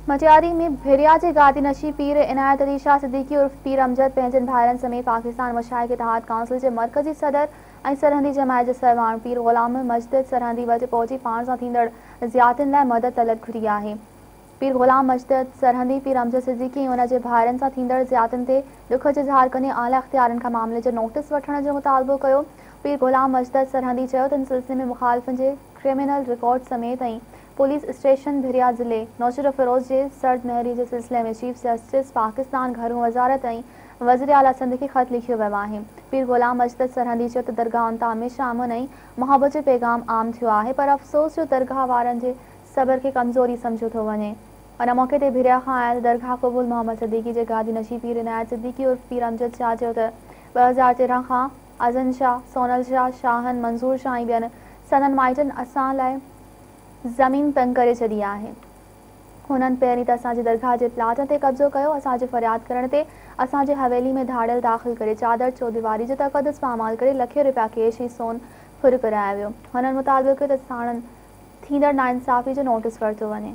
मटियारी में भिरिया के गादी नशी पीर इनायत अली शाह सिद्दीकी उर्फ पीर अमजद पंहिंजनि भाइरनि समेत पाकिस्तान मशाइख इत्तेहाद काउंसिल के मरकज़ी सदर ऐं सरहदी जमायत के सरवाण पीर ग़ुलाम मजदद सरहदी वटि पहुंची पाण सां थींदड़ ज़ियादतियुनि लाइ मदद तलब घुरी आहे। पीर ग़ुलाम मजदद सरहदी पीर अमजद सिद्दीकी ऐं उन जे भाइरनि सां थींदड़ ज़ियादतियुनि ते दुख इज़हार कंदे आला इख़्तियारनि खां मामले जो नोटिस वठण जो मुतालबो कयो। पीर ग़ुलाम मजदद सरहदी चयो त इन सिलसिले में मुखालिफ़नि जे क्रिमिनल रिकॉर्ड समेत ऐं पुलिस स्टेशन भिरिया ज़िले नौशर फिरोज़ के सर्द महरी के सिलसिले में चीफ जस्टिस पाकिस्तान घरू वज़ारत ऐं वज़ीर आला सिंध के ख़त लिखियो वियो आहे। पीर ग़ुलाम मजदद सरहदी चयो त दरगाहुनि तां हमेशह अमन ऐं मुहबत जो पैगाम आम थियो आहे, पर अफ़सोस जो दरगाह वारनि जे सब्र खे कमज़ोरी सम्झो थो वञे। उन मौक़े ते भिरिया खां आयल दरगाह क़बूल मोहम्मद सिद्दीकी जे गादी नशी पीर इनायत सिद्दीकी उर्फ पीर अमजद शाह चयो त 2013 खां अज़न शाह, सोनल शाह, शाहन, मंसूर शाह ऐं ॿियनि सदन माइटनि असां लाइ ज़मीन तंग करे छॾी आहे। हुननि पहिरीं त असांजे दरगाह जे प्लाट ते कब्ज़ो कयो। असांजे फ़रियाद करण ते असांजे हवेली में धाड़ियल दाख़िल करे चादर चौदीवारी जो तक़दस पामाल करे लखे रुपया कैश ऐं सोन फुर करायो वियो। हुननि मुतालबो कयो त साणनि थींदड़ नाइंसाफ़ी जो नोटिस वरितो वञे।